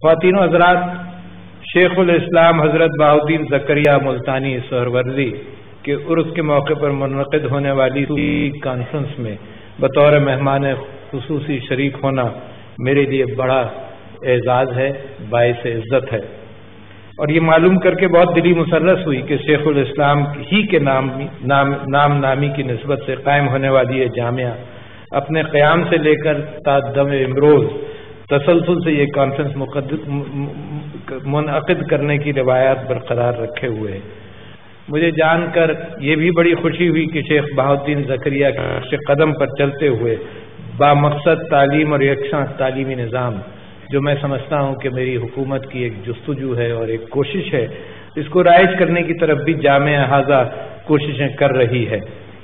خواتین و حضرات، شیخ الاسلام حضرت بہاؤالدین زکریا ملتانی سہروردی کے عرس کے موقع پر منعقد ہونے والی کانفرنس میں بطور مہمان خصوصی شریک ہونا میرے لیے بڑا اعزاز ہے، باعث عزت ہے، اور یہ معلوم کر کے بہت دلی مسرت ہوئی کہ شیخ الاسلام ہی کے نام نامی کی نسبت سے قائم ہونے والی یہ جامعہ اپنے قیام سے لے کر تا دم امروز تسلسل سے یہ کانفرنس منعقد کرنے کی روایات برقرار رکھے ہوئے ہے۔ مجھے جان کر یہ بھی بڑی خوشی ہوئی کہ شیخ بہاؤالدین زکریا کے قدم پر چلتے ہوئے بامقصد تعلیم اور یکساں تعلیمی نظام، جو میں سمجھتا ہوں کہ میری حکومت کی ایک جستجو ہے اور ایک کوشش ہے، اس کو رائج کرنے کی طرف بھی جامعہ ہذا کوششیں کر رہی ہے۔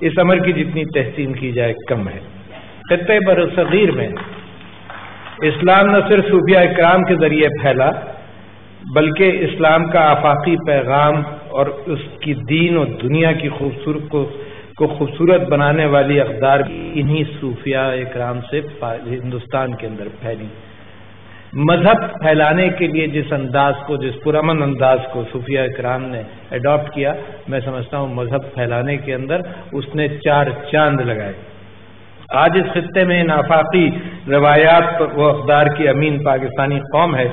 اس امر کی جتنی تحسین کی جائے کم ہے۔ خطہ برصغیر میں اسلام نہ صرف صوفیاء اکرام کے ذریعے پھیلا، بلکہ اسلام کا آفاقی پیغام اور اس کی دین اور دنیا کی خوبصورت بنانے والی اقدار انہی صوفیاء اکرام سے ہندوستان کے اندر پھیلی۔ مذہب پھیلانے کے لیے جس پرامن انداز کو صوفیاء اکرام نے اڈاپٹ کیا، میں سمجھتا ہوں مذہب پھیلانے کے اندر اس نے 4 چاند لگائے۔ آج اس خطے میں ان آفاقی روایات و اقدار کی امین پاکستانی قوم ہے،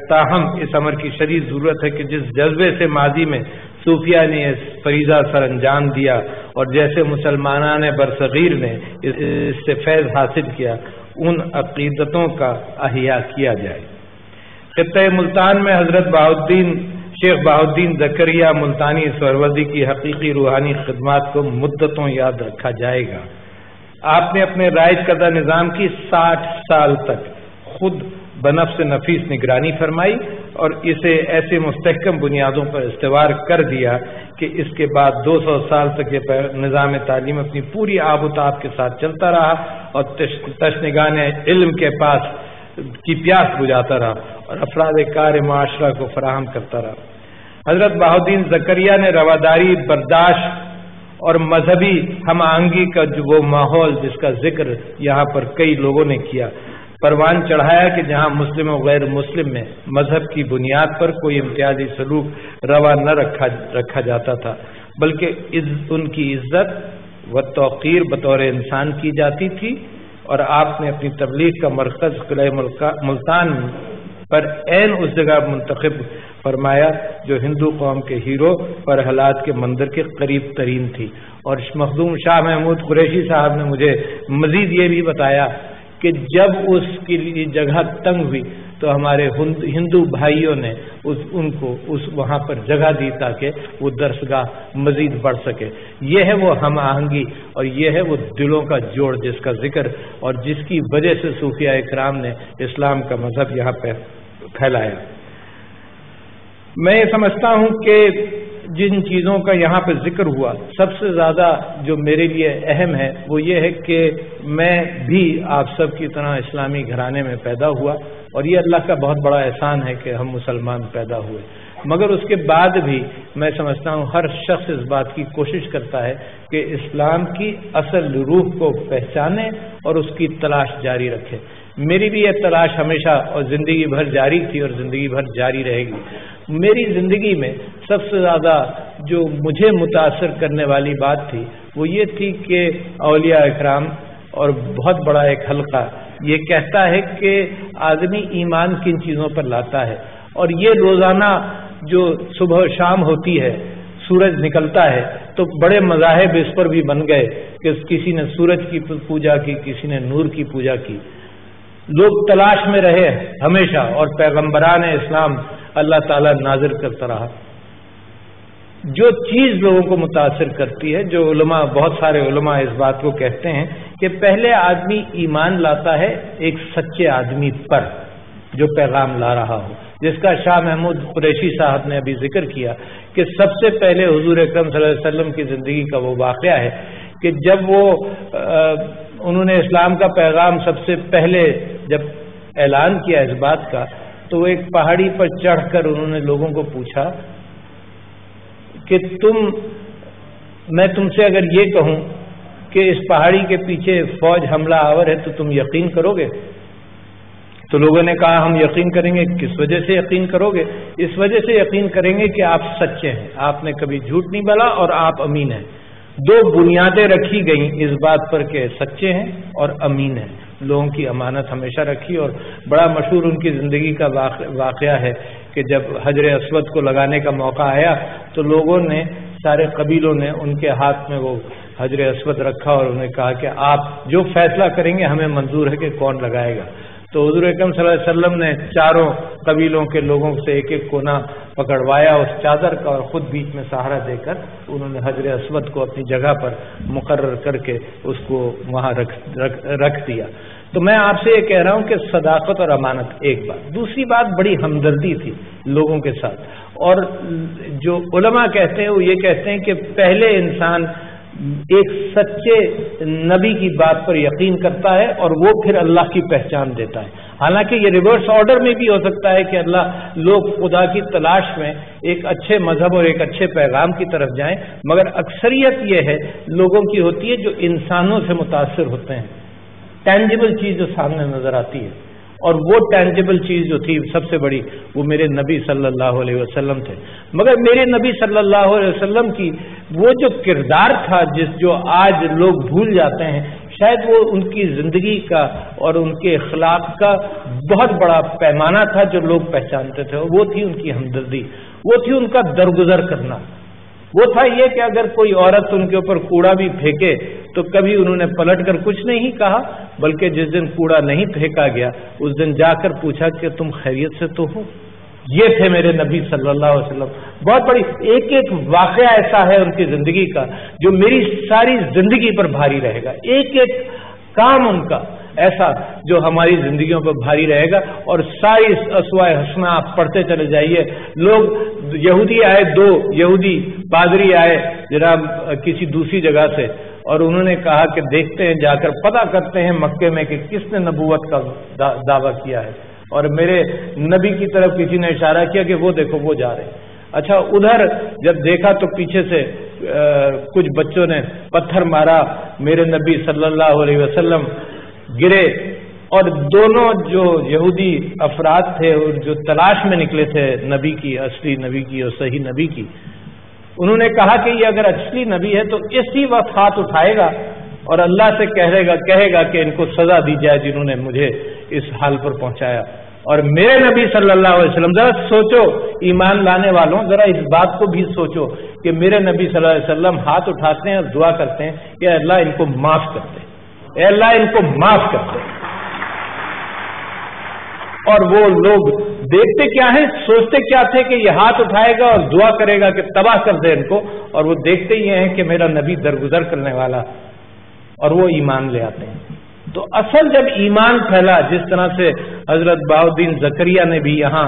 تاہم اس امر کی شدید ضرورت ہے کہ جس جذبے سے ماضی میں صوفیاء نے اس فریضہ سر انجام دیا اور جیسے مسلمانان برصغیر نے اس سے فیض حاصل کیا، ان عقیدتوں کا احیاء کیا جائے۔ خطہ ملتان میں حضرت شیخ بہاؤالدین زکریا ملتانی سہروردی کی حقیقی روحانی خدمات کو مدتوں یاد رکھا جائے گا۔ آپ نے اپنے رائج کردہ نظام کی 60 سال تک خود بنفس نفیس نگرانی فرمائی اور اسے ایسے مستحکم بنیادوں پر استوار کر دیا کہ اس کے بعد 200 سال تک یہ نظام تعلیم اپنی پوری آب و تاب کے ساتھ چلتا رہا اور تشنگان علم کے پاس کی پیاس بجھاتا رہا اور افراد کار معاشرہ کو فراہم کرتا رہا۔ حضرت بہاؤالدین زکریا نے رواداری، برداشت اور مذہبی ہم آہنگی کا وہ ماحول جس کا ذکر یہاں پر کئی لوگوں نے کیا، پروان چڑھایا کہ جہاں مسلم و غیر مسلم میں مذہب کی بنیاد پر کوئی امتیازی سلوک روا نہ رکھا جاتا تھا، بلکہ ان کی عزت و توقیر بطور انسان کی جاتی تھی، اور آپ نے اپنی تبلیغ کا مرکز قلعہ ملتان پر عین اس جگہ منتخب فرمایا جو ہندو قوم کے ہیرو اور حالات کے مندر کے قریب ترین تھی۔ اور مخدوم شاہ محمود قریشی صاحب نے مجھے مزید یہ بھی بتایا کہ جب اس کی جگہ تنگ ہوئی تو ہمارے ہندو بھائیوں نے ان کو وہاں پر جگہ دی تاکہ وہ درسگاہ مزید بڑھ سکے۔ یہ ہے وہ ہم آہنگی اور یہ ہے وہ دلوں کا جوڑ جس کا ذکر اور جس کی وجہ سے صوفیاء اکرام نے اسلام کا مذہب یہاں پہ پھیلایا۔ میں یہ سمجھتا ہوں کہ جن چیزوں کا یہاں پہ ذکر ہوا، سب سے زیادہ جو میرے لیے اہم ہے وہ یہ ہے کہ میں بھی آپ سب کی طرح اسلامی گھرانے میں پیدا ہوا، اور یہ اللہ کا بہت بڑا احسان ہے کہ ہم مسلمان پیدا ہوئے، مگر اس کے بعد بھی میں سمجھتا ہوں ہر شخص اس بات کی کوشش کرتا ہے کہ اسلام کی اصل روح کو پہچانے اور اس کی تلاش جاری رکھے۔ میری بھی یہ تلاش ہمیشہ اور زندگی بھر جاری تھی اور زندگی بھر جاری رہے گی۔ میری زندگی میں سب سے زیادہ جو مجھے متاثر کرنے والی بات تھی وہ یہ تھی کہ اولیاء اکرام اور بہت بڑا ایک حلقہ یہ کہتا ہے کہ آدمی ایمان کن چیزوں پر لاتا ہے، اور یہ روزانہ جو صبح و شام ہوتی ہے، سورج نکلتا ہے، تو بڑے مذاہب اس پر بھی بن گئے کہ کسی نے سورج کی پوجا کی، کسی نے نور کی پوجا کی۔ لوگ تلاش میں رہے ہمیشہ، اور پیغمبران اسلام اللہ تعالیٰ نازل کرتا رہا۔ جو چیز لوگوں کو متاثر کرتی ہے، جو علماء، بہت سارے علماء اس بات کو کہتے ہیں کہ پہلے آدمی ایمان لاتا ہے ایک سچے آدمی پر جو پیغام لا رہا ہو، جس کا شاہ محمود قریشی صاحب نے ابھی ذکر کیا کہ سب سے پہلے حضور اکرم صلی اللہ علیہ وسلم کی زندگی کا وہ واقعہ ہے کہ جب انہوں نے اسلام کا پیغام سب سے پہلے جب اعلان کیا اس بات کا، تو وہ ایک پہاڑی پر چڑھ کر انہوں نے لوگوں کو پوچھا کہ میں تم سے اگر یہ کہوں کہ اس پہاڑی کے پیچھے فوج حملہ آور ہے تو تم یقین کرو گے؟ تو لوگوں نے کہا ہم یقین کریں گے. کس وجہ سے یقین کرو گے؟ اس وجہ سے یقین کریں گے کہ آپ سچے ہیں، آپ نے کبھی جھوٹ نہیں بولا اور آپ امین ہیں. دو بنیادیں رکھی گئیں اس بات پر کہ سچے ہیں اور امین ہیں. لوگوں کی امانت ہمیشہ رکھی. اور بڑا مشہور ان کی زندگی کا واقعہ ہے کہ جب حجر اسود کو لگانے کا موقع آیا تو لوگوں نے، سارے قبیلوں نے ان کے ہاتھ میں وہ حجر اسود رکھا اور انہیں کہا کہ آپ جو فیصلہ کریں گے ہمیں منظور ہے کہ کون لگائے گا. تو حضور اکرم صلی اللہ علیہ وسلم نے چاروں قبیلوں کے لوگوں سے ایک ایک کونا پکڑوایا اس چادر کا اور خود بیچ میں سہارا دے کر انہوں نے حجر اسود کو اپنی جگہ پر مقرر کر کے اس کو وہاں رکھ دیا. تو میں آپ سے یہ کہہ رہا ہوں کہ صداقت اور امانت ایک بات. دوسری بات بڑی ہمدردی تھی لوگوں کے ساتھ. اور جو علماء کہتے ہیں وہ یہ کہتے ہیں کہ پہلے انسان ایک سچے نبی کی بات پر یقین کرتا ہے اور وہ پھر اللہ کی پہچان دیتا ہے. حالانکہ یہ ریورس آرڈر میں بھی ہو سکتا ہے کہ لوگ خدا کی تلاش میں ایک اچھے مذہب اور ایک اچھے پیغام کی طرف جائیں، مگر اکثریت یہ ہے لوگوں کی ہوتی ہے جو انسانوں سے متاثر ہوتے ہیں. ٹینجیبل چیز جو سامنے نظر آتی ہے، اور وہ ٹینجیبل چیز جو تھی سب سے بڑی وہ میرے نبی صلی اللہ علیہ وسلم تھے. مگر میرے نبی صلی اللہ علیہ وسلم کی وہ جو کردار تھا جو آج لوگ بھول جاتے ہیں، شاید وہ ان کی زندگی کا اور ان کے اخلاق کا بہت بڑا پیمانہ تھا جو لوگ پہچانتے تھے. وہ تھی ان کی ہمدردی، وہ تھی ان کا درگزر کرنا. وہ تھا یہ کہ اگر کوئی عورت ان کے اوپر کوڑا بھی پھینکے تو کبھی انہوں نے پلٹ کر کچھ نہیں کہا، بلکہ جس دن کوڑا نہیں پھینکا گیا اس دن جا کر پوچھا کہ تم خیریت سے تو ہو. یہ تھے میرے نبی صلی اللہ علیہ وسلم. بہت بڑی ایک ایک واقعہ ایسا ہے ان کی زندگی کا جو میری ساری زندگی پر بھاری رہے گا. ایک ایک کام ان کا ایسا جو ہماری زندگیوں پر بھاری رہے گا. اور ساری اسوائے حسنہ آپ پڑھتے چلے جائیے. لوگ یہودی آئے، دو یہودی پادری آئے جناب کسی دوسری جگہ سے، اور انہوں نے کہا کہ دیکھتے ہیں، جا کر پتہ کرتے ہیں مکے میں کہ کس نے نبوت کا دعویٰ کیا ہے. اور میرے نبی کی طرف کسی نے اشارہ کیا کہ وہ دیکھو وہ جا رہے ہیں. اچھا ادھر جب دیکھا تو پیچھے سے کچھ بچوں نے پتھر مارا، میرے نبی صلی اللہ علیہ وسلم گرے. اور دونوں جو یہودی افراد تھے اور جو تلاش میں نکلے تھے نبی کی، اصلی نبی کی اور صحیح نبی کی، انہوں نے کہا کہ یہ اگر اصلی نبی ہے تو اسی وقت ہاتھ اٹھائے گا اور اللہ سے کہے گا کہ ان کو سزا دی جائے جنہوں نے مجھے اس حال پر پہنچایا. اور میرے نبی صلی اللہ علیہ وسلم، ذرا سوچو ایمان لانے والوں، ذرا اس بات کو بھی سوچو کہ میرے نبی صلی اللہ علیہ وسلم ہاتھ اٹھاتے ہیں اور دعا کرتے ہیں کہ اے اللہ ان کو معاف کر دے، اے اللہ ان کو معاف کر دے. اور وہ لوگ دیکھتے کیا ہیں، سوچتے کیا تھے کہ یہ ہاتھ اٹھائے گا اور دعا کرے گا کہ تباہ کر دے ان کو، اور وہ دیکھتے یہ ہیں کہ میرا نبی درگزر کرنے والا، اور وہ ایمان لے آتے ہیں. تو اصل جب ایمان پھیلا، جس طرح سے حضرت بہاؤالدین زکریا نے بھی یہاں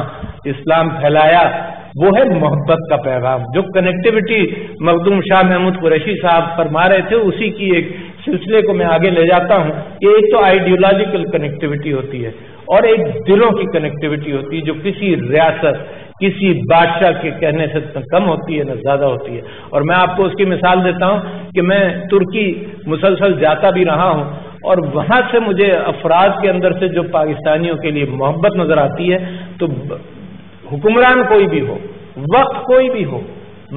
اسلام پھیلایا، وہ ہے محبت کا پیغام. جو کنیکٹیوٹی مخدوم شاہ محمود قریشی صاحب فرما رہے تھے، اسی کی ایک سلسلے کو میں آگے لے جاتا ہوں کہ ایک تو آئیڈیولوجیکل کنیکٹیوٹی ہوتی ہے اور ایک دلوں کی کنیکٹیوٹی ہوتی ہے جو کسی ریاست، کسی بادشاہ کے کہنے سے نہ کم ہوتی ہے نہ زیادہ ہوتی ہے. اور میں آپ کو اس کی مثال دیتا ہوں کہ میں ترکی مسلسل جاتا بھی رہا ہوں، اور وہاں سے مجھے افراد کے اندر سے جو پاکستانیوں کے لیے محبت نظر آتی ہے، تو حکمران کوئی بھی ہو، وقت کوئی بھی ہو،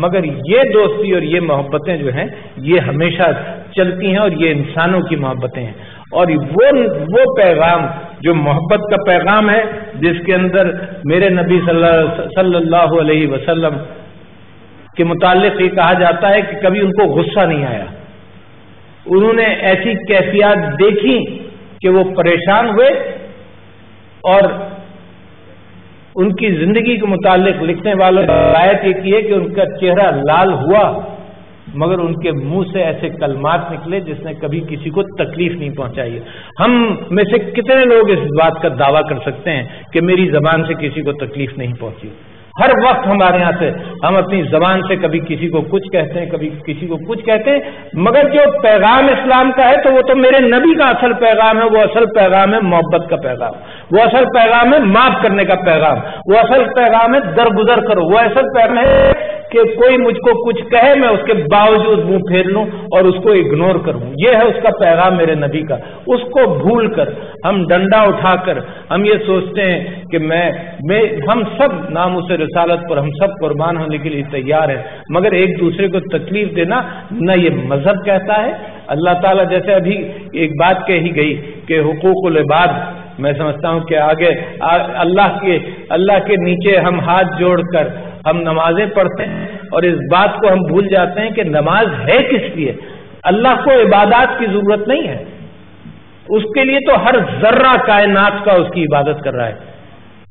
مگر یہ دوستی اور یہ محبتیں جو ہیں یہ ہمیشہ چلتی ہیں، اور یہ انسانوں کی محبتیں ہیں. اور وہ پیغام جو محبت کا پیغام ہے، جس کے اندر میرے نبی صلی اللہ علیہ وسلم کے متعلق یہ کہا جاتا ہے کہ کبھی ان کو غصہ نہیں آیا. انہوں نے ایسی کیفیات دیکھی کہ وہ پریشان ہوئے، اور ان کی زندگی کے متعلق لکھنے والوں نے روایت یہ کی ہے کہ ان کا چہرہ لال ہوا، مگر ان کے منہ سے ایسے کلمات نکلے جس نے کبھی کسی کو تکلیف نہیں پہنچائی ہے. ہم میں سے کتنے لوگ اس بات کا دعویٰ کر سکتے ہیں کہ میری زبان سے کسی کو تکلیف نہیں پہنچی؟ ہر وقت ہمارے یہاں سے ہم اپنی زبان سے کبھی کسی کو کچھ کہتے ہیں، کبھی کسی کو کچھ کہتے ہیں، مگر جو پیغام اسلام کا ہے تو وہ تو میرے نبی کا اصل پیغام ہے. وہ اصل پیغام ہے محبت کا پیغام، وہ اصل پیغام ہے معاف کرنے کا پیغام، وہ اصل پیغام ہے درگزر کرو، وہ اصل پیغام ہے کہ کوئی مجھ کو کچھ کہے میں اس کے باوجود منہ پھیر لوں اور اس کو اگنور کروں. یہ ہے اس کا پیغام میرے نبی کا. اس کو بھول کر ہم ڈنڈا اٹھا کر ہم یہ سوچتے ہیں کہ ہم سب ناموس رسالت پر ہم سب قربان ہونے کے لیے تیار ہیں، مگر ایک دوسرے کو تکلیف دینا نہ یہ مذہب کہتا ہے. اللہ تعالیٰ جیسے ابھی ایک بات کہی گئی کہ حقوق العباد، میں سمجھتا ہوں کہ آگے اللہ کے نیچے ہم ہاتھ جوڑ کر ہم نمازیں پڑھتے ہیں اور اس بات کو ہم بھول جاتے ہیں کہ نماز ہے کس لیے. اللہ کو عبادات کی ضرورت نہیں ہے، اس کے لیے تو ہر ذرہ کائنات کا اس کی عبادت کر رہا ہے.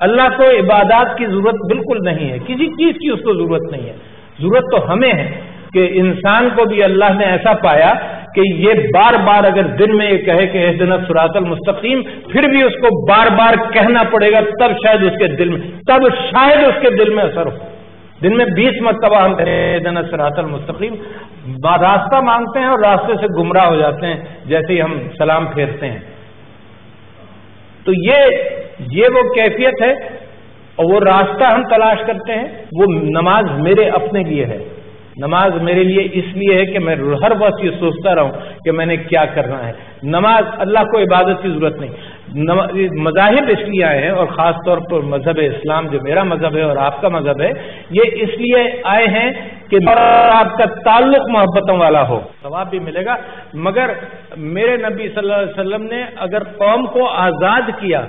اللہ کو عبادات کی ضرورت بالکل نہیں ہے، کسی چیز کی اس کو ضرورت نہیں ہے. ضرورت تو ہمیں ہے کہ انسان کو بھی اللہ نے ایسا پایا کہ یہ بار بار اگر دن میں یہ کہے کہ اہدنا الصراط المستقیم، پھر بھی اس کو بار بار کہنا پڑے گا، تب شاید اس کے دل میں اثر ہو. دن میں 20 مرتبہ ہم اہدنا الصراط المستقیم راستہ مانگتے ہیں اور راستے سے گمراہ ہو جاتے ہیں جیسے ہی ہم سلام پھیرتے ہیں. تو یہ وہ کیفیت ہے اور وہ راستہ ہم تلاش کرتے ہیں. وہ نماز میرے اپنے لیے ہے. نماز میرے لیے اس لیے ہے کہ میں ہر وقت یہ سوچتا رہوں کہ میں نے کیا کرنا ہے. نماز اللہ کو عبادت کی ضرورت نہیں. مذاہب اس لیے آئے ہیں اور خاص طور پر مذہب اسلام جو میرا مذہب ہے اور آپ کا مذہب ہے، یہ اس لیے آئے ہیں کہ آپ کا تعلق محبتوں والا ہو، ثواب بھی ملے گا. مگر میرے نبی صلی اللہ علیہ وسلم نے اگر قوم کو آزاد کیا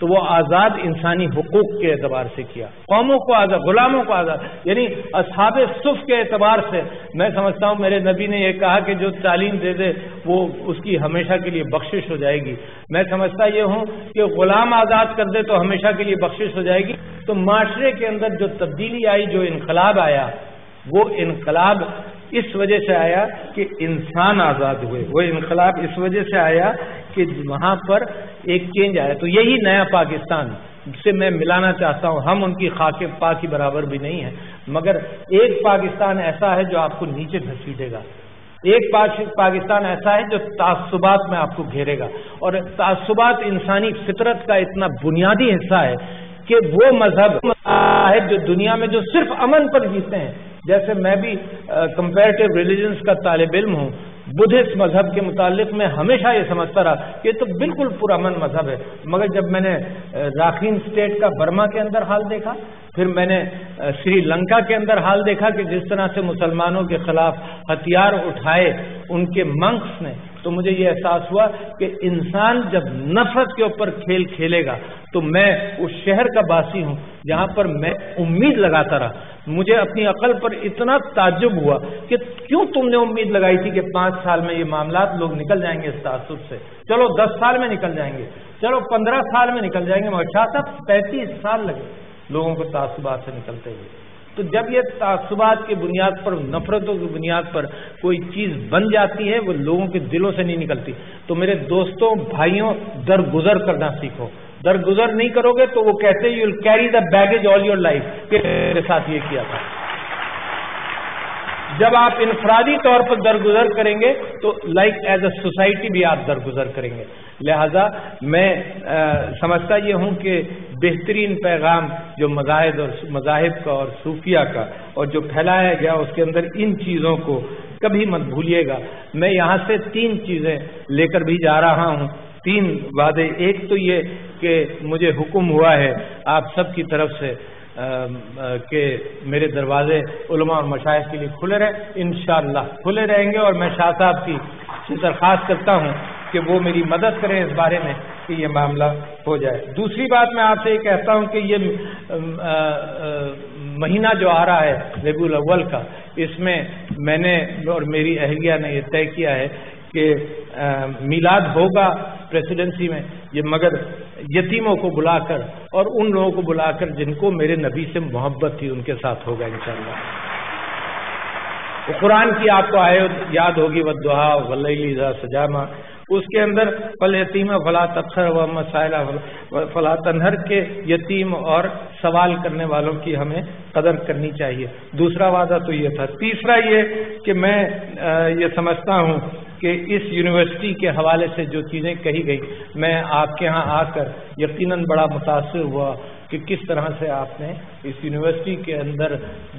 تو وہ آزاد انسانی حقوق کے اعتبار سے کیا. قوموں کو آزاد، غلاموں کو آزاد، یعنی اصحاب صف کے اعتبار سے میں سمجھتا ہوں میرے نبی نے یہ کہا کہ جو تعلیم دے دے وہ اس کی ہمیشہ کے لیے بخشش ہو جائے گی. میں سمجھتا یہ ہوں کہ غلام آزاد کر دے تو ہمیشہ کے لیے بخشش ہو جائے گی. تو معاشرے کے اندر جو تبدیلی آئی، جو انقلاب آیا، وہ انقلاب اس وجہ سے آیا کہ انسان آزاد ہوئے. وہ انقلاب اس وجہ سے آیا کہ وہاں پر ایک چینج آیا. تو یہی نیا پاکستان سے میں ملانا چاہتا ہوں. ہم ان کی خاک پا کی برابر بھی نہیں ہیں، مگر ایک پاکستان ایسا ہے جو آپ کو نیچے گھسیٹے گا. ایک پاکستان ایسا ہے جو تعصبات میں آپ کو گھیرے گا. اور تعصبات انسانی فطرت کا اتنا بنیادی حصہ ہے کہ وہ مذہب ہے جو دنیا میں جو صرف امن پر جیتے ہیں. جیسے میں بھی کمپیریٹیو ریلیجنس کا طالب علم ہوں، بدھسٹ مذہب کے متعلق میں ہمیشہ یہ سمجھتا رہا کہ یہ تو بالکل پرامن مذہب ہے. مگر جب میں نے راکھین اسٹیٹ کا برما کے اندر حال دیکھا، پھر میں نے سری لنکا کے اندر حال دیکھا کہ جس طرح سے مسلمانوں کے خلاف ہتھیار اٹھائے ان کے منکس نے، تو مجھے یہ احساس ہوا کہ انسان جب نفرت کے اوپر کھیل کھیلے گا تو میں اس شہر کا باسی ہوں جہاں پر میں امید لگاتا رہا. مجھے اپنی عقل پر اتنا تعجب ہوا کہ کیوں تم نے امید لگائی تھی کہ 5 سال میں یہ معاملات لوگ نکل جائیں گے اس تعصب سے. چلو 10 سال میں نکل جائیں گے، چلو 15 سال میں نکل جائیں گے، مگر شاہ صاحب 35 سال لگے لوگوں کو تعصبات سے نکلتے ہوئے. تو جب یہ تعصبات کی بنیاد پر، نفرتوں کی بنیاد پر کوئی چیز بن جاتی ہے، وہ لوگوں کے دلوں سے نہیں نکلتی. تو میرے دوستوں، بھائیوں، درگزر کرنا سیکھو. درگزر نہیں کرو گے تو وہ کہتے ہیں you will carry the baggage all your life, کہ میرے ساتھ یہ کیا تھا. جب آپ انفرادی طور پر درگزر کریں گے تو لائک ایز اے سوسائٹی بھی آپ درگزر کریں گے. لہذا میں سمجھتا یہ ہوں کہ بہترین پیغام جو مذاہب کا اور صوفیہ کا اور جو پھیلایا گیا اس کے اندر ان چیزوں کو کبھی مت بھولیے گا. میں یہاں سے 3 چیزیں لے کر بھی جا رہا ہوں، 3 وعدے. ایک تو یہ کہ مجھے حکم ہوا ہے آپ سب کی طرف سے کہ میرے دروازے علماء اور مشائخ کے لیے کھلے رہیں. انشاءاللہ کھلے رہیں گے. اور میں شاہ صاحب کی درخواست کرتا ہوں کہ وہ میری مدد کریں اس بارے میں کہ یہ معاملہ ہو جائے. دوسری بات میں آپ سے یہ کہتا ہوں کہ یہ مہینہ جو آ رہا ہے ربیع الاول کا، اس میں میں نے اور میری اہلیہ نے یہ طے کیا ہے کہ میلاد ہوگا پریسیڈنسی میں، یہ مگر یتیموں کو بلا کر اور ان لوگوں کو بلا کر جن کو میرے نبی سے محبت تھی ان کے ساتھ ہوگا انشاءاللہ. قرآن کی آپ کو آیت یاد ہوگی والضحیٰ واللیل اذا سجی، اس کے اندر فالیتیم فلا تقہر واما السائل فلا تنہر کے یتیم اور سوال کرنے والوں کی ہمیں قدر کرنی چاہیے. دوسرا وعدہ تو یہ تھا. تیسرا یہ کہ میں یہ سمجھتا ہوں کہ اس یونیورسٹی کے حوالے سے جو چیزیں کہی گئی، میں آپ کے ہاں آ کر یقیناً بڑا متاثر ہوا کہ کس طرح سے آپ نے اس یونیورسٹی کے اندر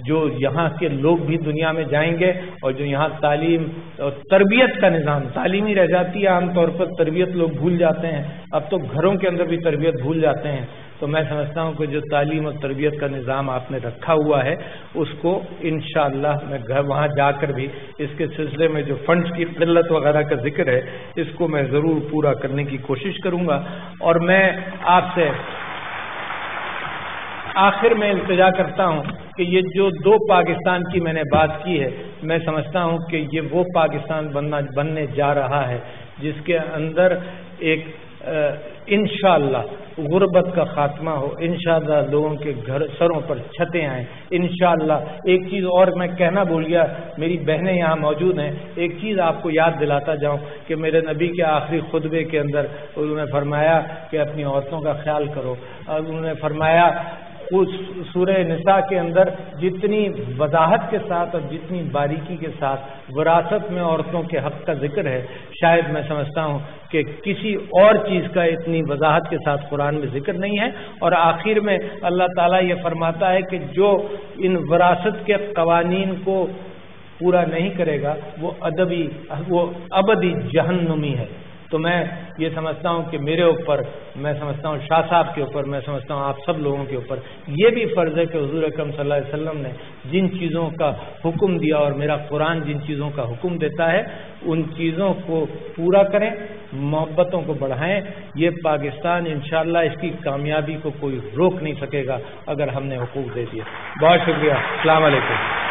جو یہاں کے لوگ بھی دنیا میں جائیں گے اور جو یہاں تعلیم اور تربیت کا نظام، تعلیمی رہ جاتی ہے عام طور پر، تربیت لوگ بھول جاتے ہیں، اب تو گھروں کے اندر بھی تربیت بھول جاتے ہیں. تو میں سمجھتا ہوں کہ جو تعلیم اور تربیت کا نظام آپ نے رکھا ہوا ہے اس کو انشاءاللہ میں وہاں جا کر بھی اس کے سلسلے میں جو فنڈز کی قلت وغیرہ کا ذکر ہے اس کو میں ضرور پورا کرنے کی کوشش کروں گا. اور میں آپ سے آخر میں التجا کرتا ہوں کہ یہ جو دو پاکستان کی میں نے بات کی ہے، میں سمجھتا ہوں کہ یہ وہ پاکستان بننے جا رہا ہے جس کے اندر ایک انشاءاللہ غربت کا خاتمہ ہو، انشاءاللہ لوگوں کے گھر سروں پر چھتیں آئیں انشاءاللہ. ایک چیز اور میں کہنا بھول گیا، میری بہنیں یہاں موجود ہیں، ایک چیز آپ کو یاد دلاتا جاؤں کہ میرے نبی کے آخری خطبے کے اندر انہوں نے فرمایا کہ اپنی عورتوں کا خیال کرو، اور انہوں نے فرمایا اس سورہ نساء کے اندر جتنی وضاحت کے ساتھ اور جتنی باریکی کے ساتھ وراثت میں عورتوں کے حق کا ذکر ہے، شاید میں سمجھتا ہوں کہ کسی اور چیز کا اتنی وضاحت کے ساتھ قرآن میں ذکر نہیں ہے. اور آخر میں اللہ تعالیٰ یہ فرماتا ہے کہ جو ان وراثت کے قوانین کو پورا نہیں کرے گا وہ ابدی جہنمی ہے. تو میں یہ سمجھتا ہوں کہ میرے اوپر، میں سمجھتا ہوں شاہ صاحب کے اوپر، میں سمجھتا ہوں آپ سب لوگوں کے اوپر یہ بھی فرض ہے کہ حضور اکرم صلی اللہ علیہ وسلم نے جن چیزوں کا حکم دیا اور میرا قرآن جن چیزوں کا حکم دیتا ہے ان چیزوں کو پورا کریں، محبتوں کو بڑھائیں. یہ پاکستان انشاءاللہ اس کی کامیابی کو کوئی روک نہیں سکے گا اگر ہم نے حقوق دے دیے. بہت شکریہ. السلام علیکم.